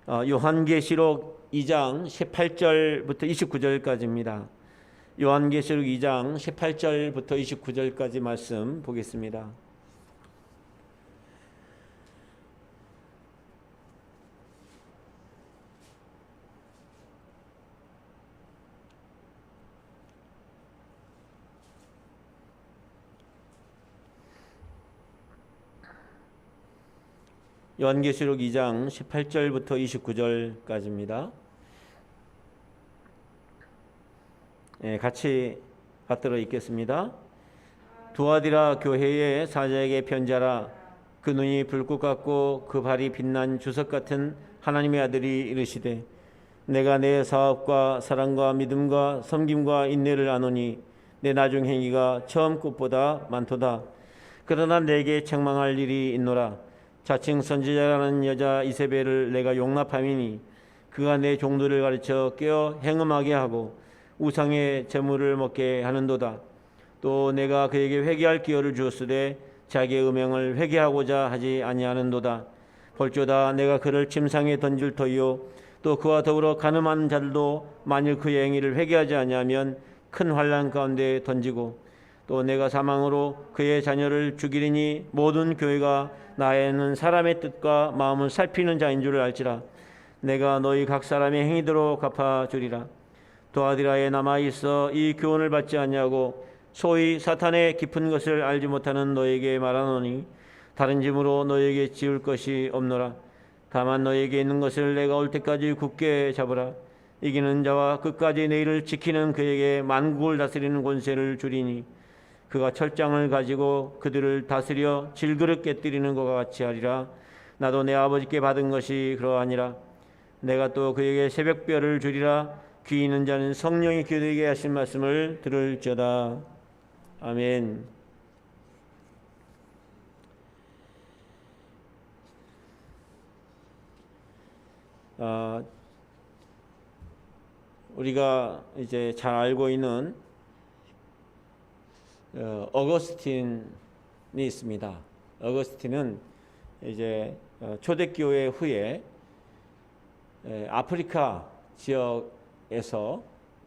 요한계시록 2장 18절부터 29절까지입니다. 요한계시록 2장 18절부터 29절까지 말씀 보겠습니다. 요한계시록 2장 18절부터 29절까지입니다. 같이 받들어 읽겠습니다. 두아디라 교회의 사자에게 편지하라. 그 눈이 불꽃 같고 그 발이 빛난 주석 같은 하나님의 아들이 이르시되 내가 내 사업과 사랑과 믿음과 섬김과 인내를 아노니 내 나중 행위가 처음 것보다 많도다. 그러나 내게 책망할 일이 있노라. 자칭 선지자라는 여자 이세벨을 내가 용납함이니 그가 내 종들을 가르쳐 깨어 행음하게 하고 우상의 제물을 먹게 하는도다. 또 내가 그에게 회개할 기회를 주었으되 자기의 음행을 회개하고자 하지 아니하는도다. 볼지어다 내가 그를 침상에 던질 터이요 또 그와 더불어 간음한 자들도 만일 그의 행위를 회개하지 아니하면 큰 환난 가운데 던지고 또 내가 사망으로 그의 자녀를 죽이리니 모든 교회가 나에는 사람의 뜻과 마음을 살피는 자인 줄을 알지라. 내가 너희 각 사람의 행위대로 갚아주리라. 두아디라에 남아있어 이 교훈을 받지 아니하고 소위 사탄의 깊은 것을 알지 못하는 너에게 말하노니 다른 짐으로 너에게 지울 것이 없노라. 다만 너에게 있는 것을 내가 올 때까지 굳게 잡으라. 이기는 자와 끝까지 내 일을 지키는 그에게 만국을 다스리는 권세를 주리니 그가 철장을 가지고 그들을 다스려 질그릇 깨뜨리는 것과 같이 하리라. 나도 내 아버지께 받은 것이 그러하니라. 내가 또 그에게 새벽별을 주리라. 귀 있는 자는 성령이 그에게 하신 말씀을 들을지어다. 아멘. 우리가 이제 잘 알고 있는 어거스틴이 있습니다. 어거스틴은 이제 초대교회 후에 아프리카 지역에서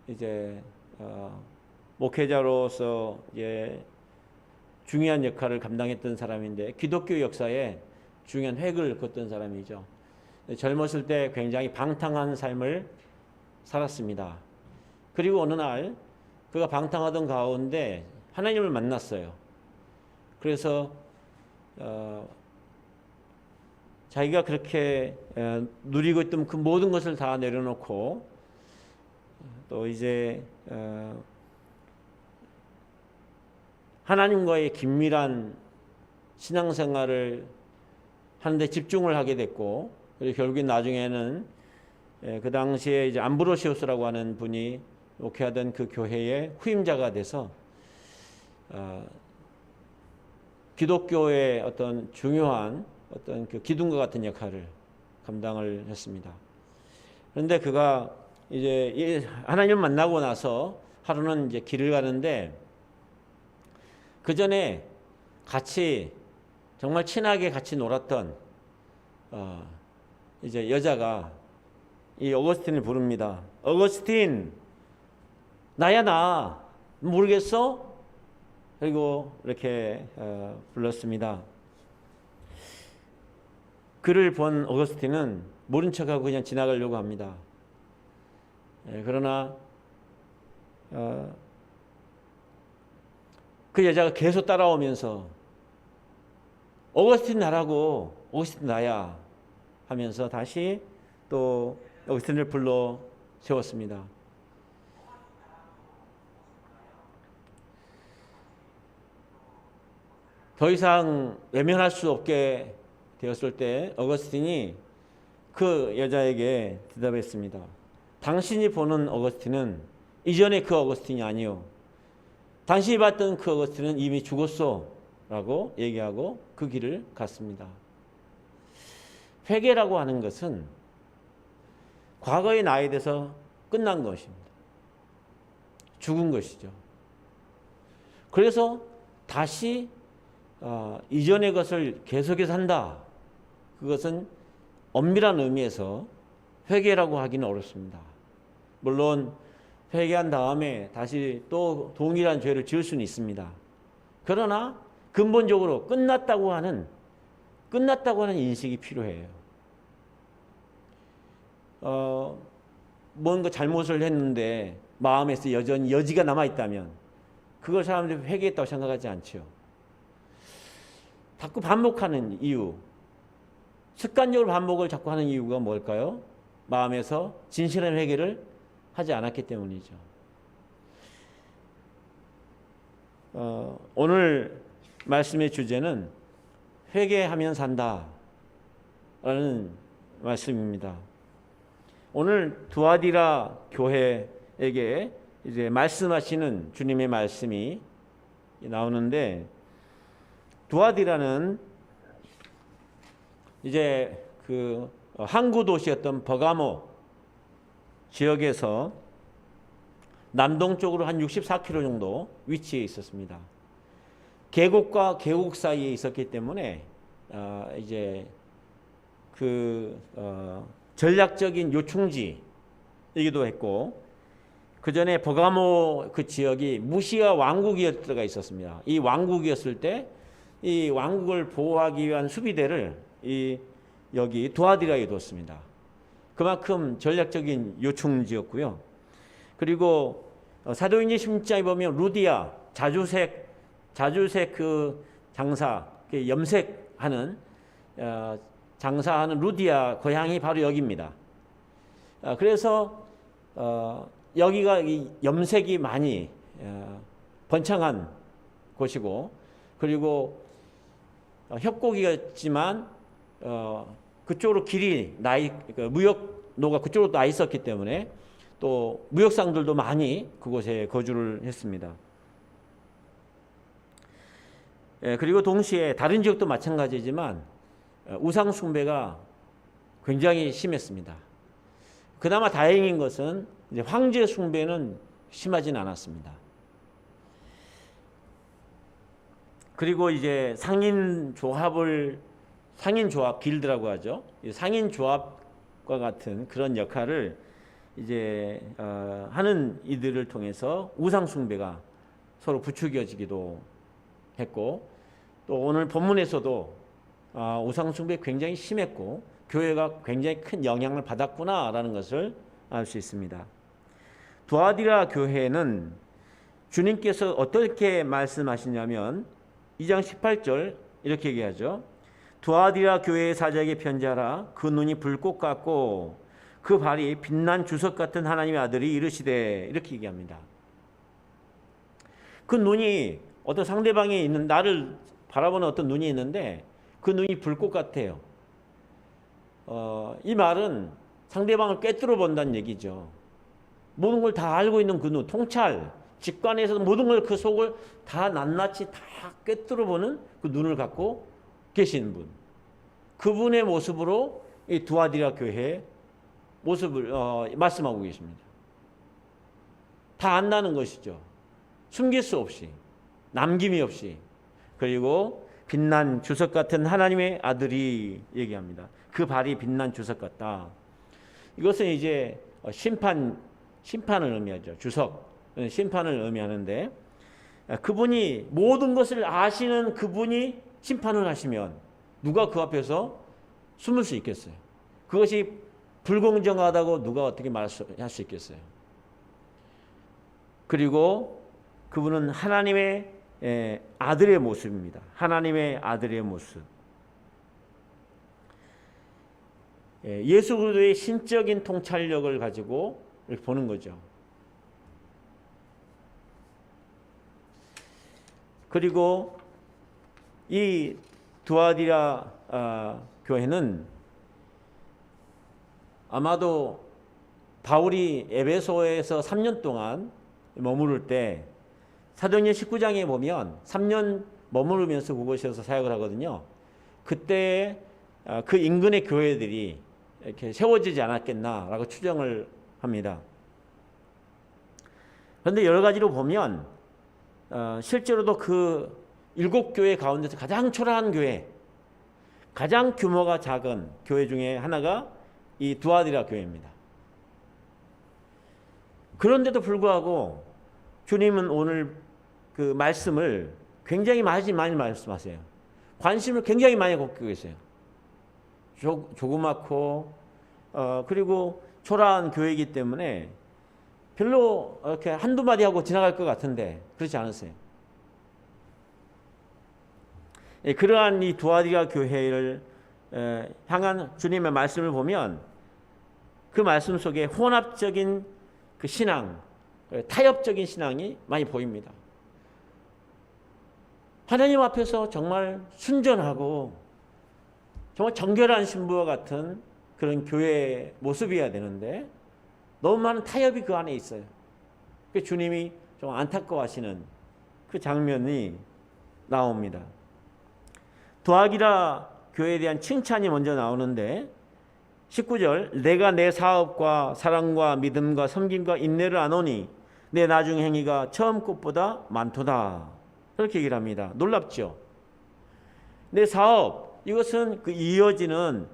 이제 목회자로서 이제 중요한 역할을 감당했던 사람인데 기독교 역사에 중요한 획을 그었던 사람이죠. 젊었을 때 굉장히 방탕한 삶을 살았습니다. 그리고 어느 날 그가 방탕하던 가운데 하나님을 만났어요. 그래서 자기가 그렇게 누리고 있던 그 모든 것을 다 내려놓고 또 이제 하나님과의 긴밀한 신앙생활을 하는데 집중을 하게 됐고, 그리고 결국엔 나중에는 그 당시에 이제 암브로시우스라고 하는 분이 목회하던 그 교회의 후임자가 돼서 기독교의 어떤 중요한 어떤 그 기둥과 같은 역할을 감당을 했습니다. 그런데 그가 이제 하나님 만나고 나서 하루는 이제 길을 가는데 그 전에 같이 정말 친하게 같이 놀았던 이제 여자가 이 어거스틴을 부릅니다. 어거스틴, 나야 나 모르겠어? 그리고 이렇게 불렀습니다. 그를 본 어거스틴은 모른 척하고 그냥 지나가려고 합니다. 그러나 그 여자가 계속 따라오면서 어거스틴 나라고, 어거스틴 나야 하면서 다시 또 어거스틴을 불러 세웠습니다. 더 이상 외면할 수 없게 되었을 때 어거스틴이 그 여자에게 대답했습니다. 당신이 보는 어거스틴은 이전의 그 어거스틴이 아니요, 당신이 봤던 그 어거스틴은 이미 죽었어 라고 얘기하고 그 길을 갔습니다. 회개라고 하는 것은 과거의 나에 대해서 끝난 것입니다. 죽은 것이죠. 그래서 다시 이전의 것을 계속해서 한다. 그것은 엄밀한 의미에서 회개라고 하기는 어렵습니다. 물론 회개한 다음에 다시 또 동일한 죄를 지을 수는 있습니다. 그러나 근본적으로 끝났다고 하는 인식이 필요해요. 뭔가 잘못을 했는데 마음에서 여전히 여지가 남아있다면 그걸 사람들이 회개했다고 생각하지 않죠. 자꾸 반복하는 이유, 습관적으로 반복을 자꾸 하는 이유가 뭘까요? 마음에서 진실한 회개를 하지 않았기 때문이죠. 오늘 말씀의 주제는 회개하면 산다 라는 말씀입니다. 오늘 두아디라 교회에게 이제 말씀하시는 주님의 말씀이 나오는데, 두아디라는 이제 그 항구 도시였던 버가모 지역에서 남동쪽으로 한 64km 정도 위치해 있었습니다. 계곡과 계곡 사이에 있었기 때문에 이제 그 전략적인 요충지이기도 했고, 그 전에 버가모 그 지역이 무시아 왕국이었을 때가 있었습니다. 이 왕국이었을 때 이 왕국을 보호하기 위한 수비대를 여기 두아디라에 뒀습니다. 그만큼 전략적인 요충지였고요. 그리고 사도행전 16장에 보면 루디아 자주색 그 장사, 염색하는 장사하는 루디아 고향이 바로 여기입니다. 그래서 여기가 염색이 많이 번창한 곳이고, 그리고 협곡이었지만 그쪽으로 길이 무역로가 그쪽으로 나 있었기 때문에 또 무역상들도 많이 그곳에 거주를 했습니다. 그리고 동시에 다른 지역도 마찬가지지만 우상 숭배가 굉장히 심했습니다. 그나마 다행인 것은 이제 황제 숭배는 심하진 않았습니다. 그리고 이제 상인조합 길드라고 하죠. 상인조합과 같은 그런 역할을 이제 하는 이들을 통해서 우상 숭배가 서로 부추겨지기도 했고, 또 오늘 본문에서도 우상 숭배 굉장히 심했고 교회가 굉장히 큰 영향을 받았구나라는 것을 알 수 있습니다. 두아디라 교회는 주님께서 어떻게 말씀하시냐면 2장 18절 이렇게 얘기하죠. 두아디라 교회의 사자에게 편지하라. 그 눈이 불꽃 같고 그 발이 빛난 주석 같은 하나님의 아들이 이르시되, 이렇게 얘기합니다. 그 눈이 어떤 상대방이 있는, 나를 바라보는 어떤 눈이 있는데 그 눈이 불꽃 같아요. 이 말은 상대방을 꿰뚫어 본다는 얘기죠. 모든 걸 다 알고 있는 그 눈, 통찰, 직관에서 모든 걸 그 속을 다 낱낱이 다 꿰뚫어 보는 그 눈을 갖고 계신 분. 그분의 모습으로 이 두아디라 교회의 모습을 말씀하고 계십니다. 다 안다는 것이죠. 숨길 수 없이, 남김이 없이. 그리고 빛난 주석 같은 하나님의 아들이 얘기합니다. 그 발이 빛난 주석 같다. 이것은 이제 심판을 의미하죠. 주석, 심판을 의미하는데, 그분이 모든 것을 아시는 그분이 심판을 하시면 누가 그 앞에서 숨을 수 있겠어요? 그것이 불공정하다고 누가 어떻게 할 수 있겠어요? 그리고 그분은 하나님의 아들의 모습입니다. 하나님의 아들의 모습. 예수 그리스도의 신적인 통찰력을 가지고 이렇게 보는 거죠. 그리고 이 두아디라 교회는 아마도 바울이 에베소에서 3년 동안 머무를 때 사도행전 19장에 보면 3년 머무르면서 그곳에서 사역을 하거든요. 그때 그 인근의 교회들이 이렇게 세워지지 않았겠나라고 추정을 합니다. 그런데 여러 가지로 보면 실제로도 그 7교회 가운데서 가장 초라한 교회, 가장 규모가 작은 교회 중에 하나가 이 두아디라 교회입니다. 그런데도 불구하고 주님은 오늘 그 말씀을 굉장히 많이 말씀하세요. 관심을 굉장히 많이 갖고 계세요. 조그맣고 그리고 초라한 교회이기 때문에 별로 이렇게 한두 마디 하고 지나갈 것 같은데 그렇지 않으세요. 그러한 이 두아디라 교회를 향한 주님의 말씀을 보면 그 말씀 속에 혼합적인 그 신앙, 타협적인 신앙이 많이 보입니다. 하나님 앞에서 정말 순전하고 정말 정결한 신부와 같은 그런 교회의 모습이어야 되는데 너무 많은 타협이 그 안에 있어요. 그 주님이 좀 안타까워하시는 그 장면이 나옵니다. 두아디라 교회에 대한 칭찬이 먼저 나오는데 19절 내가 내 사업과 사랑과 믿음과 섬김과 인내를 아노니 내 나중 행위가 처음 것보다 많도다. 그렇게 얘기를 합니다. 놀랍죠? 내 사업, 이것은 그 이어지는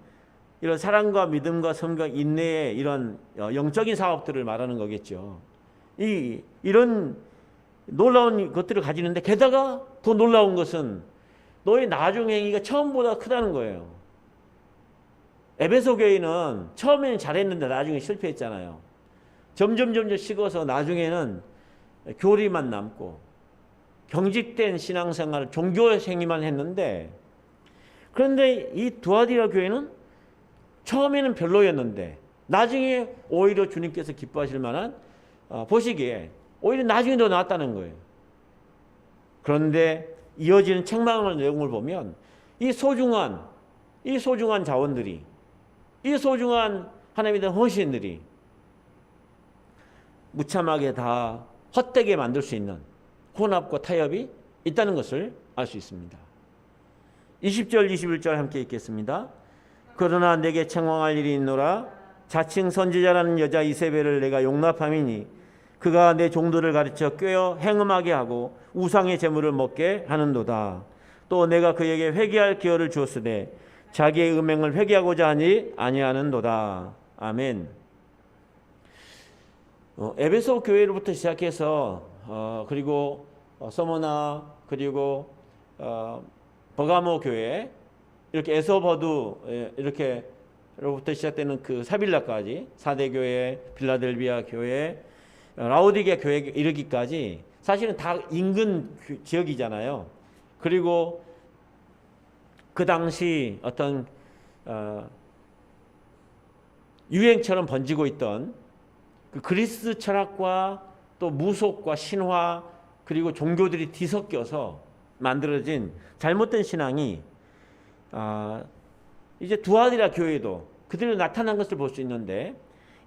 이런 사랑과 믿음과 섬김과 인내의 이런 영적인 사업들을 말하는 거겠죠. 이런 놀라운 것들을 가지는데 게다가 더 놀라운 것은 너의 나중 행위가 처음보다 크다는 거예요. 에베소 교회는 처음에는 잘했는데 나중에 실패했잖아요. 점점 식어서 나중에는 교리만 남고 경직된 신앙생활, 종교생활만 했는데 그런데 이 두아디라 교회는 처음에는 별로였는데 나중에 오히려 주님께서 기뻐하실 만한 보시기에 오히려 나중에 더 나았다는 거예요. 그런데 이어지는 책망의 내용을 보면 이 소중한 자원들이 이 소중한 하나님에 대한 헌신들이 무참하게 다 헛되게 만들 수 있는 혼합과 타협이 있다는 것을 알 수 있습니다. 20절 21절 함께 읽겠습니다. 그러나 내게 책망할 일이 있노라. 자칭 선지자라는 여자 이세벨을 내가 용납함이니 그가 내 종들을 가르쳐 꿰어 행음하게 하고 우상의 제물을 먹게 하는도다. 또 내가 그에게 회개할 기회를 주었으되 자기의 음행을 회개하고자 하니 아니하는도다. 아멘. 에베소 교회로부터 시작해서 그리고 서머나 그리고 버가모 교회 이렇게 에서버두 이렇게로부터 시작되는 그 사빌라까지 4대 교회, 빌라델비아 교회, 라오디게 교회에 이르기까지 사실은 다 인근 지역이잖아요. 그리고 그 당시 어떤 유행처럼 번지고 있던 그 그리스 철학과 또 무속과 신화 그리고 종교들이 뒤섞여서 만들어진 잘못된 신앙이 이제 두아디라 교회도 그대로 나타난 것을 볼 수 있는데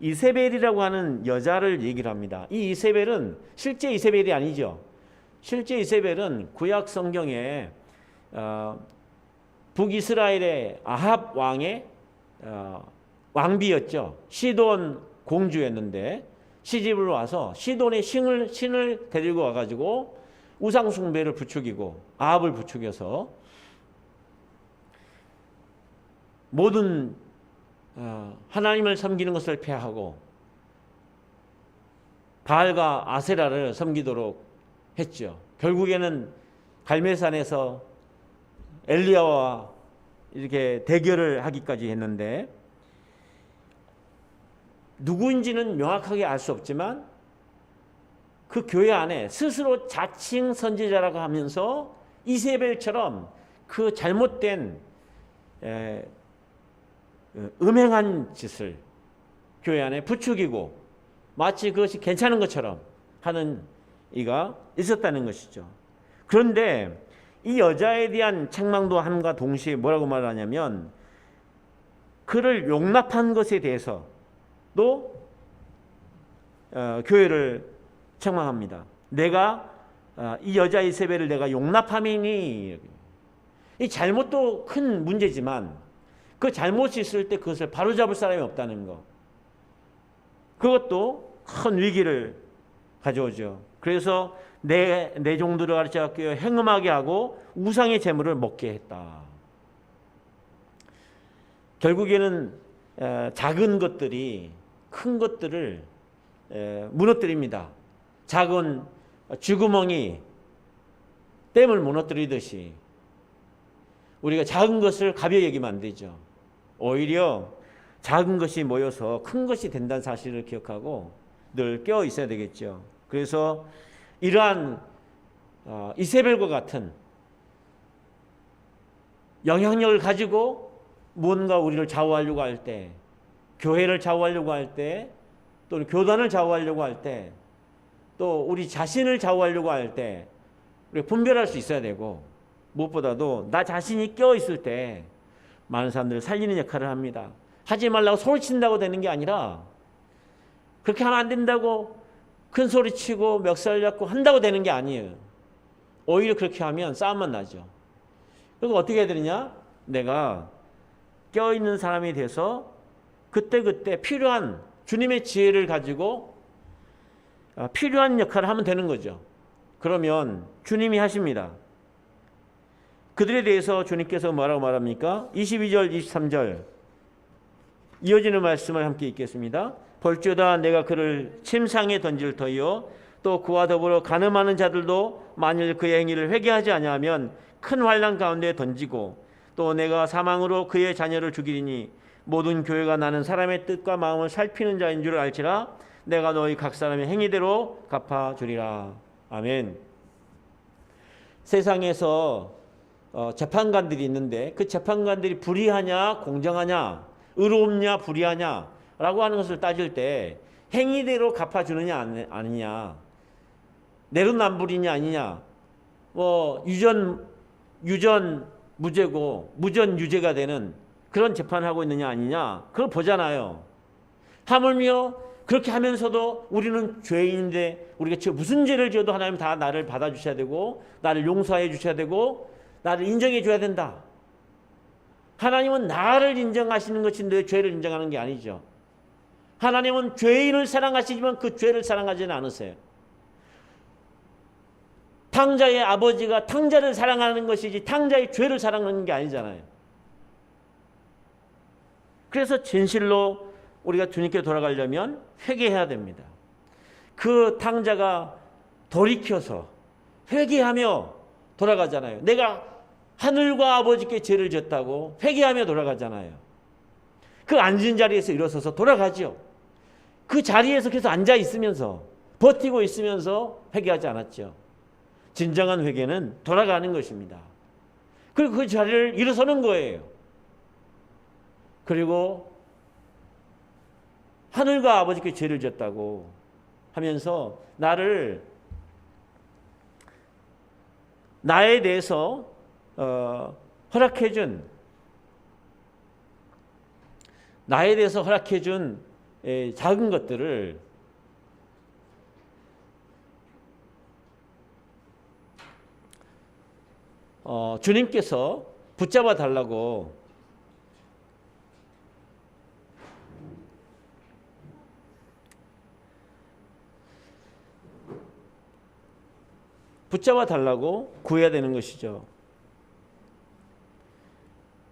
이세벨이라고 하는 여자를 얘기를 합니다. 이 이세벨은 실제 이세벨이 아니죠. 실제 이세벨은 구약 성경에 북이스라엘의 아합 왕의 왕비였죠. 시돈 공주였는데 시집을 와서 시돈의 신을 데리고 와가지고 우상 숭배를 부추기고 아합을 부추겨서 모든 하나님을 섬기는 것을 폐하고 바알과 아세라를 섬기도록 했죠. 결국에는 갈멜산에서 엘리야와 이렇게 대결을 하기까지 했는데 누구인지는 명확하게 알 수 없지만 그 교회 안에 스스로 자칭 선지자라고 하면서 이세벨처럼 그 잘못된 음행한 짓을 교회 안에 부추기고 마치 그것이 괜찮은 것처럼 하는 이가 있었다는 것이죠. 그런데 이 여자에 대한 책망도 함과 동시에 뭐라고 말하냐면 그를 용납한 것에 대해서도 교회를 책망합니다. 내가 이 여자 이세벨을 내가 용납함이니 이 잘못도 큰 문제지만 그 잘못이 있을 때 그것을 바로잡을 사람이 없다는 것. 그것도 큰 위기를 가져오죠. 그래서 내 종들을 가르쳐 행음하게 하고 우상의 제물을 먹게 했다. 결국에는 작은 것들이 큰 것들을 무너뜨립니다. 작은 쥐구멍이 댐을 무너뜨리듯이 우리가 작은 것을 가벼이 여기면 안 되죠. 오히려 작은 것이 모여서 큰 것이 된다는 사실을 기억하고 늘 깨어 있어야 되겠죠. 그래서 이러한 이세벨과 같은 영향력을 가지고 무언가 우리를 좌우하려고 할 때, 교회를 좌우하려고 할 때, 또는 교단을 좌우하려고 할 때, 또 우리 자신을 좌우하려고 할 때 우리가 분별할 수 있어야 되고, 무엇보다도 나 자신이 깨어 있을 때 많은 사람들을 살리는 역할을 합니다. 하지 말라고 소리친다고 되는 게 아니라 그렇게 하면 안 된다고 큰 소리 치고 멱살 잡고 한다고 되는 게 아니에요. 오히려 그렇게 하면 싸움만 나죠. 그리고 어떻게 해야 되느냐? 내가 깨어있는 사람이 돼서 그때그때 필요한 주님의 지혜를 가지고 필요한 역할을 하면 되는 거죠. 그러면 주님이 하십니다. 그들에 대해서 주님께서 뭐라고 말합니까? 22절, 23절 이어지는 말씀을 함께 읽겠습니다. 볼지어다 내가 그를 침상에 던질 터이요 또 그와 더불어 간음하는 자들도 만일 그의 행위를 회개하지 아니하면 큰 환난 가운데 던지고 또 내가 사망으로 그의 자녀를 죽이리니 모든 교회가 나는 사람의 뜻과 마음을 살피는 자인 줄 알지라 내가 너희 각 사람의 행위대로 갚아주리라. 아멘. 세상에서 재판관들이 있는데 그 재판관들이 불의하냐 공정하냐 의롭냐 불의하냐 라고 하는 것을 따질 때 행위대로 갚아주느냐 아니냐 내로남불이냐 아니냐 뭐 유전 무죄고 무전 유죄가 되는 그런 재판을 하고 있느냐 아니냐 그걸 보잖아요. 하물며 그렇게 하면서도 우리는 죄인인데 우리가 무슨 죄를 지어도 하나님 다 나를 받아주셔야 되고 나를 용서해 주셔야 되고 나를 인정해 줘야 된다. 하나님은 나를 인정하시는 것인데 죄를 인정하는 게 아니죠. 하나님은 죄인을 사랑하시지만 그 죄를 사랑하지는 않으세요. 탕자의 아버지가 탕자를 사랑하는 것이지 탕자의 죄를 사랑하는 게 아니잖아요. 그래서 진실로 우리가 주님께 돌아가려면 회개해야 됩니다. 그 탕자가 돌이켜서 회개하며 돌아가잖아요. 내가 하늘과 아버지께 죄를 졌다고 회개하며 돌아가잖아요. 그 앉은 자리에서 일어서서 돌아가죠. 그 자리에서 계속 앉아 있으면서 버티고 있으면서 회개하지 않았죠. 진정한 회개는 돌아가는 것입니다. 그리고 그 자리를 일어서는 거예요. 그리고 하늘과 아버지께 죄를 졌다고 하면서 나에 대해서 허락해준 작은 것들을 주님께서 붙잡아 달라고 구해야 되는 것이죠.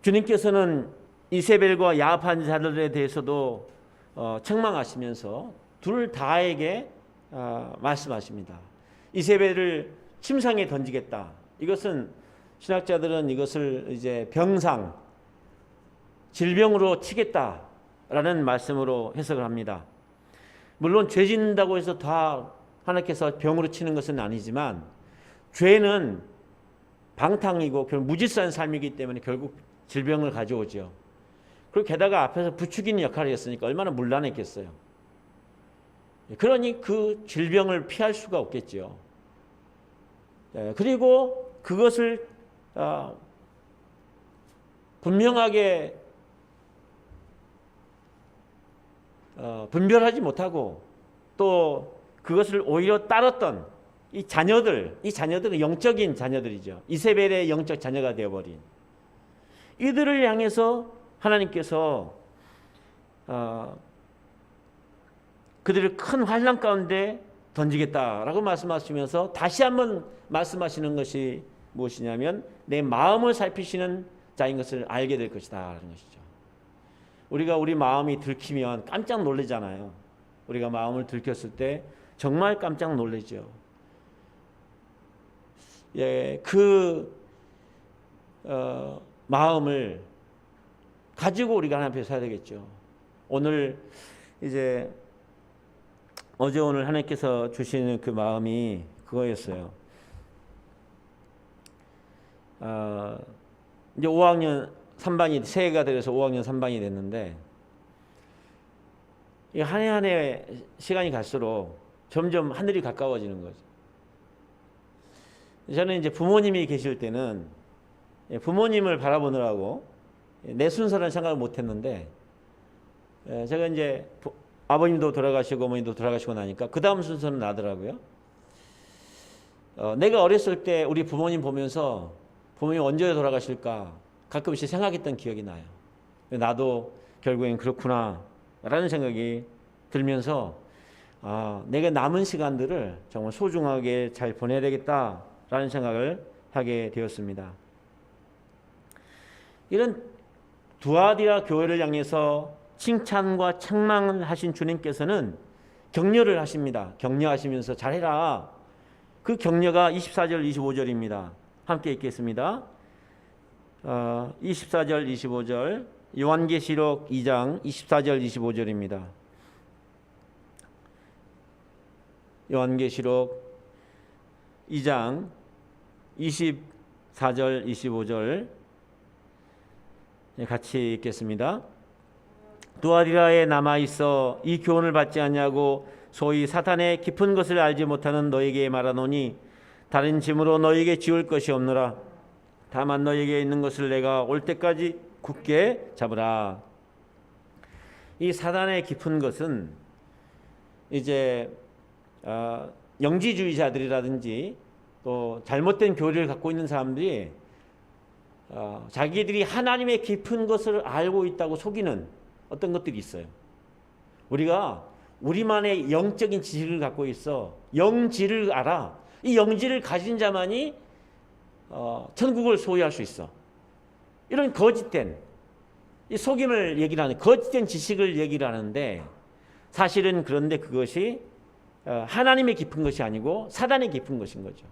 주님께서는 이세벨과 야합한 자들에 대해서도 책망하시면서 둘 다에게 말씀하십니다. 이세벨을 침상에 던지겠다. 이것은 신학자들은 이것을 이제 병상, 질병으로 치겠다라는 말씀으로 해석을 합니다. 물론 죄 짓는다고 해서 다 하나님께서 병으로 치는 것은 아니지만 죄는 방탕이고 결국 무질서한 삶이기 때문에 결국 질병을 가져오죠. 그리고 게다가 앞에서 부추기는 역할을 했으니까 얼마나 문란했겠어요. 그러니 그 질병을 피할 수가 없겠죠. 그리고 그것을 분명하게 분별하지 못하고 또 그것을 오히려 따랐던 이 자녀들은 영적인 자녀들이죠. 이세벨의 영적 자녀가 되어버린 이들을 향해서 하나님께서 그들을 큰 환난 가운데 던지겠다라고 말씀하시면서 다시 한번 말씀하시는 것이 무엇이냐면 내 마음을 살피시는 자인 것을 알게 될 것이다 라는 것이죠. 우리가 우리 마음이 들키면 깜짝 놀라잖아요. 우리가 마음을 들켰을 때 정말 깜짝 놀라죠. 예, 그 마음을 가지고 우리가 하나님 앞에 서야 되겠죠. 오늘 이제 어제 오늘 하나님께서 주시는 그 마음이 그거였어요. 이제 5학년 3반이 새해가 되어서 5학년 3반이 됐는데 한 해 한 해 시간이 갈수록 점점 하늘이 가까워지는 거죠. 저는 이제 부모님이 계실 때는 부모님을 바라보느라고 내 순서는 생각을 못했는데 제가 이제 아버님도 돌아가시고 어머님도 돌아가시고 나니까 그 다음 순서는 나더라고요. 내가 어렸을 때 우리 부모님 보면서 부모님 언제 돌아가실까 가끔씩 생각했던 기억이 나요. 나도 결국엔 그렇구나 라는 생각이 들면서 내가 남은 시간들을 정말 소중하게 잘 보내야 되겠다라는 생각을 하게 되었습니다. 이런 두아디라 교회를 향해서 칭찬과 책망을 하신 주님께서는 격려를 하십니다. 격려하시면서 잘해라. 그 격려가 24절 25절입니다. 함께 읽겠습니다. 24절 25절 요한계시록 2장 24절 25절입니다. 요한계시록 2장 24절 25절 같이 읽겠습니다. 두아디라에 남아있어 이 교훈을 받지 않냐고 소위 사탄의 깊은 것을 알지 못하는 너에게 말하노니 다른 짐으로 너에게 지울 것이 없노라. 다만 너에게 있는 것을 내가 올 때까지 굳게 잡으라. 이 사단의 깊은 것은 이제 영지주의자들이라든지 또 잘못된 교리를 갖고 있는 사람들이 자기들이 하나님의 깊은 것을 알고 있다고 속이는 어떤 것들이 있어요. 우리가 우리만의 영적인 지식을 갖고 있어. 영지를 알아. 이 영지를 가진 자만이 천국을 소유할 수 있어. 이런 거짓된 이 속임을 얘기를 하는 거짓된 지식을 얘기를 하는데 사실은 그런데 그것이 하나님의 깊은 것이 아니고 사단의 깊은 것인 거죠.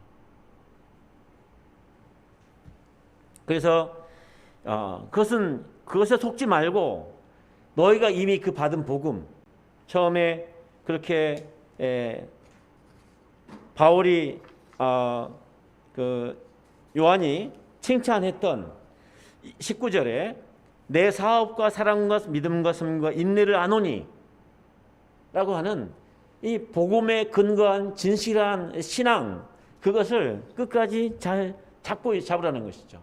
그래서 그것에 속지 말고 너희가 이미 그 받은 복음 처음에 그렇게 바울이 그 요한이 칭찬했던 19절에 내 사업과 사랑과 믿음과 섬과 인내를 아노니 라고 하는 이 복음에 근거한 진실한 신앙 그것을 끝까지 잘 잡으라는 것이죠.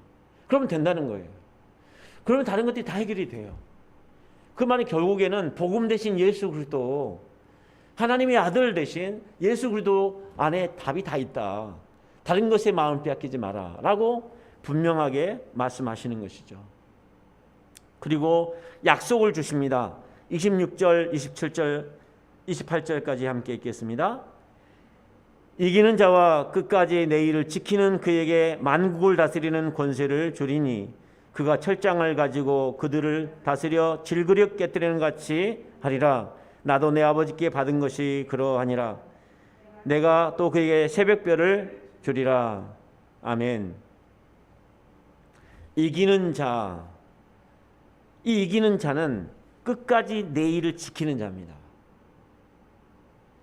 그러면 된다는 거예요. 그러면 다른 것들이 다 해결이 돼요. 그 말이 결국에는 복음 대신 예수 그리스도 하나님의 아들 대신 예수 그리스도 안에 답이 다 있다. 다른 것에 마음을 빼앗기지 마라 라고 분명하게 말씀하시는 것이죠. 그리고 약속을 주십니다. 26절, 27절, 28절까지 함께 읽겠습니다. 이기는 자와 끝까지 내 일을 지키는 그에게 만국을 다스리는 권세를 주리니 그가 철장을 가지고 그들을 다스려 질그력 깨뜨리는 같이 하리라. 나도 내 아버지께 받은 것이 그러하니라. 내가 또 그에게 새벽별을 주리라. 아멘. 이기는 자, 이 이기는 자는 끝까지 내 일을 지키는 자입니다.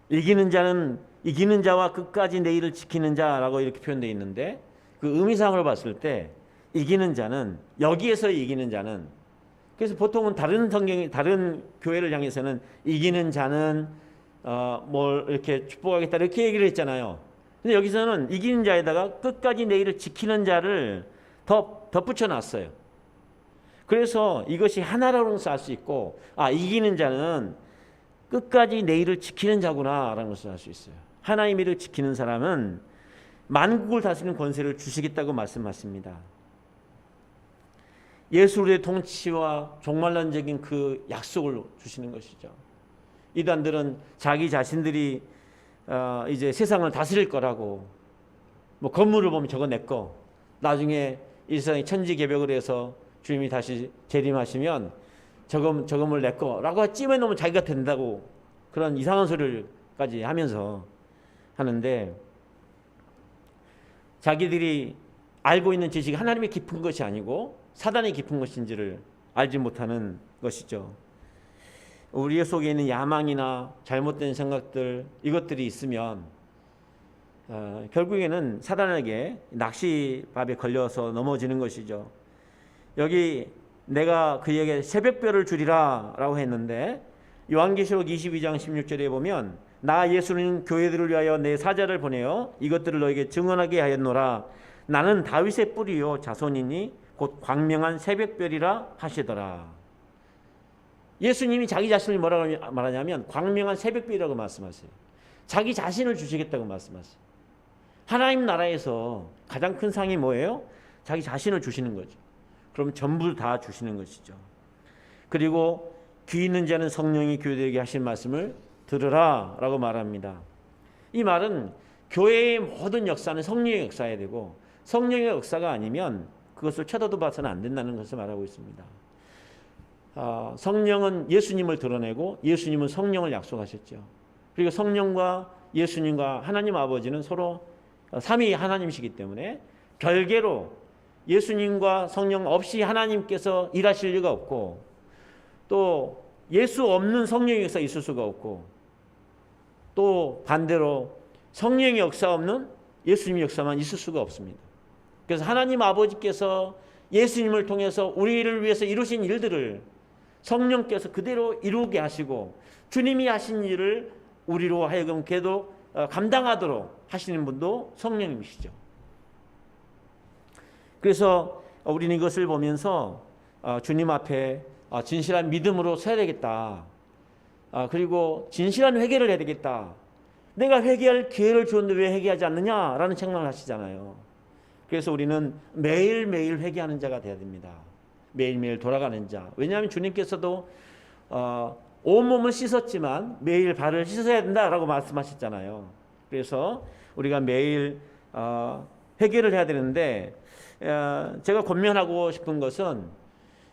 이기는 자와 끝까지 내 일을 지키는 자라고 이렇게 표현되어 있는데 그 의미상으로 봤을 때 이기는 자는 여기에서 이기는 자는 그래서 보통은 다른 교회를 향해서는 이기는 자는 뭘 이렇게 축복하겠다 이렇게 얘기를 했잖아요. 근데 여기서는 이기는 자에다가 끝까지 내 일을 지키는 자를 덧붙여 놨어요. 그래서 이것이 하나로서 알 수 있고 이기는 자는 끝까지 내 일을 지키는 자구나 라는 것을 알 수 있어요. 하나님의 일을 지키는 사람은 만국을 다스리는 권세를 주시겠다고 말씀하십니다. 예수의 통치와 종말론적인 그 약속을 주시는 것이죠. 이단들은 자기 자신들이 이제 세상을 다스릴 거라고 뭐 건물을 보면 저거 내 거 나중에 이 세상이 천지개벽을 해서 주님이 다시 재림하시면 저금을 내 거라고 찜해 놓으면 자기가 된다고 그런 이상한 소리를까지 하면서 하는데, 자기들이 알고 있는 지식이 하나님의 깊은 것이 아니고 사단의 깊은 것인지를 알지 못하는 것이죠. 우리 속에 있는 야망이나 잘못된 생각들, 이것들이 있으면 결국에는 사단에게 낚시밥에 걸려서 넘어지는 것이죠. 여기 내가 그에게 새벽별을 주리라 라고 했는데, 요한계시록 22장 16절에 보면 나 예수는 교회들을 위하여 내 사자를 보내어 이것들을 너에게 증언하게 하였노라. 나는 다윗의 뿌리요 자손이니 곧 광명한 새벽별이라 하시더라. 예수님이 자기 자신을 뭐라고 말하냐면 광명한 새벽별이라고 말씀하세요. 자기 자신을 주시겠다고 말씀하세요. 하나님 나라에서 가장 큰 상이 뭐예요? 자기 자신을 주시는 거죠. 그럼 전부 다 주시는 것이죠. 그리고 귀 있는 자는 성령이 교회들에게 하신 말씀을 들으라 라고 말합니다. 이 말은 교회의 모든 역사는 성령의 역사여야 되고, 성령의 역사가 아니면 그것을 쳐다도 봐서는 안 된다는 것을 말하고 있습니다. 성령은 예수님을 드러내고 예수님은 성령을 약속하셨죠. 그리고 성령과 예수님과 하나님 아버지는 서로 삼위 하나님이시기 때문에 별개로 예수님과 성령 없이 하나님께서 일하실 리가 없고, 또 예수 없는 성령의 역사 있을 수가 없고, 또 반대로 성령의 역사 없는 예수님의 역사만 있을 수가 없습니다. 그래서 하나님 아버지께서 예수님을 통해서 우리를 위해서 이루신 일들을 성령께서 그대로 이루게 하시고, 주님이 하신 일을 우리로 하여금 계속 감당하도록 하시는 분도 성령님이시죠. 그래서 우리는 이것을 보면서 주님 앞에 진실한 믿음으로 서야 되겠다. 그리고 진실한 회개를 해야 되겠다. 내가 회개할 기회를 주었는데 왜 회개하지 않느냐라는 책망을 하시잖아요. 그래서 우리는 매일매일 회개하는 자가 되어야 됩니다. 매일매일 돌아가는 자. 왜냐하면 주님께서도 온몸을 씻었지만 매일 발을 씻어야 된다라고 말씀하셨잖아요. 그래서 우리가 매일 회개를 해야 되는데, 제가 권면하고 싶은 것은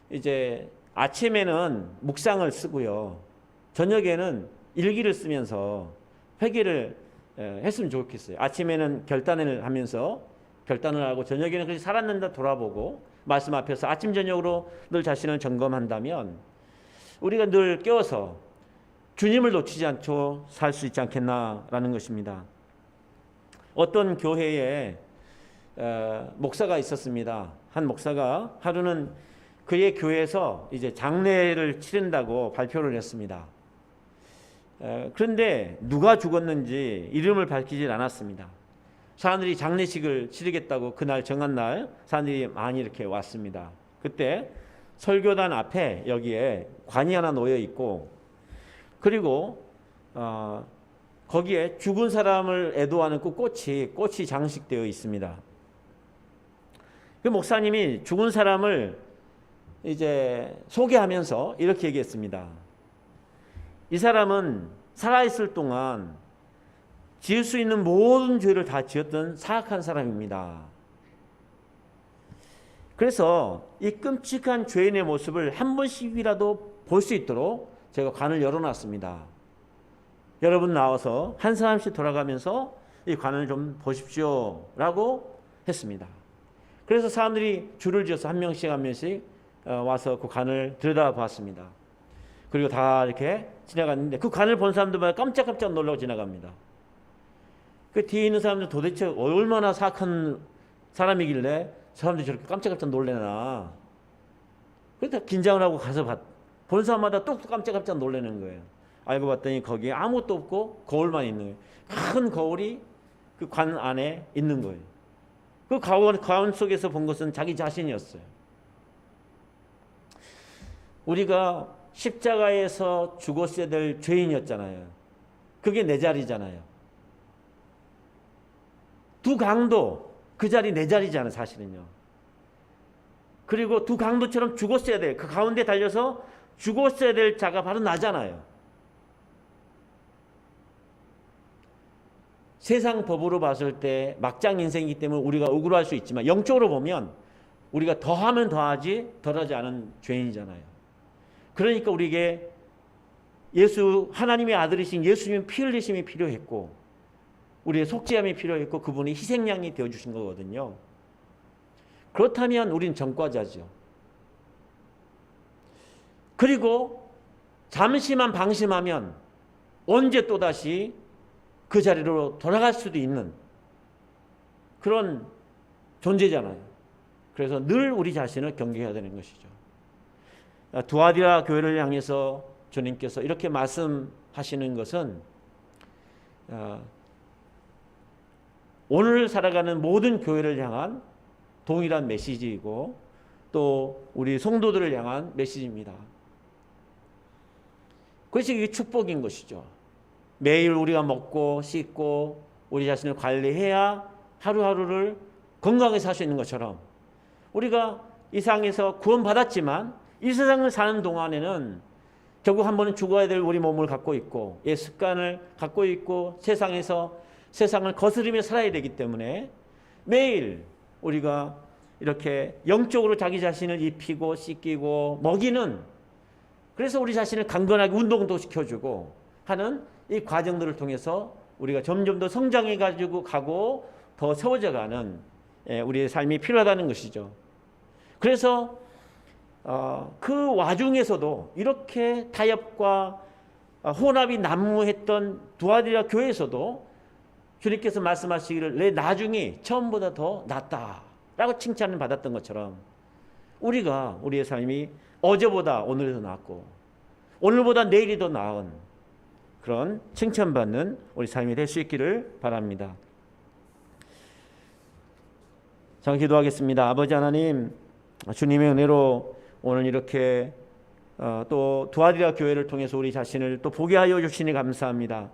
이제 아침에는 묵상을 쓰고요, 저녁에는 일기를 쓰면서 회개를 했으면 좋겠어요. 아침에는 결단을 하면서 결단을 하고, 저녁에는 그렇게 살았는가 돌아보고 말씀 앞에서 아침 저녁으로 늘 자신을 점검한다면 우리가 늘 깨어서 주님을 놓치지 않고 살 수 있지 않겠나라는 것입니다. 어떤 교회에 목사가 있었습니다. 한 목사가 하루는 그의 교회에서 이제 장례를 치른다고 발표를 했습니다. 그런데 누가 죽었는지 이름을 밝히질 않았습니다. 사람들이 장례식을 치르겠다고 그날 정한 날 사람들이 많이 이렇게 왔습니다. 그때 설교단 앞에 여기에 관이 하나 놓여 있고, 그리고 거기에 죽은 사람을 애도하는 그 꽃이 장식되어 있습니다. 그 목사님이 죽은 사람을 이제 소개하면서 이렇게 얘기했습니다. 이 사람은 살아있을 동안 지을 수 있는 모든 죄를 다 지었던 사악한 사람입니다. 그래서 이 끔찍한 죄인의 모습을 한 번씩이라도 볼 수 있도록 제가 관을 열어놨습니다. 여러분 나와서 한 사람씩 돌아가면서 이 관을 좀 보십시오 라고 했습니다. 그래서 사람들이 줄을 지어서 한 명씩 와서 그 관을 들여다봤습니다. 그리고 다 이렇게 지나갔는데 그 관을 본 사람들마다 깜짝깜짝 놀라고 지나갑니다. 그 뒤에 있는 사람들 도대체 얼마나 사악한 사람이길래 사람들이 저렇게 깜짝깜짝 놀래나. 그래서 긴장을 하고 가서 본 사람마다 또 깜짝깜짝 놀라는 거예요. 알고 봤더니 거기에 아무것도 없고 거울만 있는 거예요. 큰 거울이 그 관 안에 있는 거예요. 그 가운 속에서 본 것은 자기 자신이었어요. 우리가 십자가에서 죽었어야 될 죄인이었잖아요. 그게 내 자리잖아요. 두 강도 그 자리 내 자리잖아요, 사실은요. 그리고 두 강도처럼 죽었어야 돼. 그 가운데 달려서 죽었어야 될 자가 바로 나잖아요. 세상 법으로 봤을 때 막장 인생이기 때문에 우리가 억울할 수 있지만, 영적으로 보면 우리가 더하면 더하지 덜하지 않은 죄인이잖아요. 그러니까 우리에게 하나님의 아들이신 예수님의 피 흘리심이 필요했고 우리의 속죄함이 필요했고 그분이 희생양이 되어주신 거거든요. 그렇다면 우린 전과자죠. 그리고 잠시만 방심하면 언제 또다시 그 자리로 돌아갈 수도 있는 그런 존재잖아요. 그래서 늘 우리 자신을 경계해야 되는 것이죠. 두아디라 교회를 향해서 주님께서 이렇게 말씀하시는 것은 오늘 살아가는 모든 교회를 향한 동일한 메시지이고 또 우리 성도들을 향한 메시지입니다. 그것이 이게 축복인 것이죠. 매일 우리가 먹고 씻고 우리 자신을 관리해야 하루하루를 건강하게 살 수 있는 것처럼 우리가 이 세상에서 구원받았지만 이 세상을 사는 동안에는 결국 한 번은 죽어야 될 우리 몸을 갖고 있고 옛 습관을 갖고 있고 세상을 거스르며 살아야 되기 때문에 매일 우리가 이렇게 영적으로 자기 자신을 입히고 씻기고 먹이는 그래서 우리 자신을 강건하게 운동도 시켜주고 하는 이 과정들을 통해서 우리가 점점 더 성장해 가지고 가고 더 세워져 가는 우리의 삶이 필요하다는 것이죠. 그래서 그 와중에서도 이렇게 타협과 혼합이 난무했던 두아디라 교회에서도 주님께서 말씀하시기를 내 나중이 처음보다 더 낫다라고 칭찬을 받았던 것처럼 우리의 삶이 어제보다 오늘이 더 낫고 오늘보다 내일이 더 나은 그런 칭찬받는 우리 삶이 될 수 있기를 바랍니다. 자, 기도하겠습니다. 아버지 하나님, 주님의 은혜로 오늘 이렇게 또 두아디라 교회를 통해서 우리 자신을 또 보게 하여 주시니 감사합니다.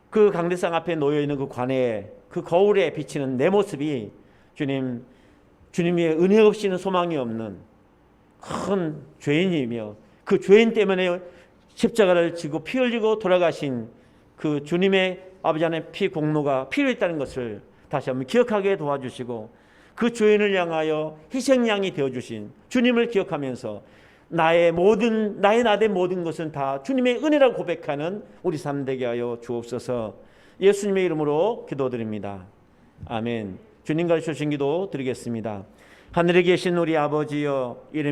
그 강대상 앞에 놓여 있는 그 관에 그 거울에 비치는 내 모습이 주님의 은혜 없이는 소망이 없는 큰 죄인이며 그 죄인 때문에 십자가를 지고 피 흘리고 돌아가신 그 주님의 아버지 하나님의 피 공로가 필요했다는 것을 다시 한번 기억하게 도와주시고 그 죄인을 향하여 희생양이 되어주신 주님을 기억하면서 나의 나된 모든 것은 다 주님의 은혜라고 고백하는 우리 삶 되게 하여 주옵소서. 예수님의 이름으로 기도드립니다. 아멘. 주님 가르쳐 주신 기도 드리겠습니다. 하늘에 계신 우리 아버지여, 이름이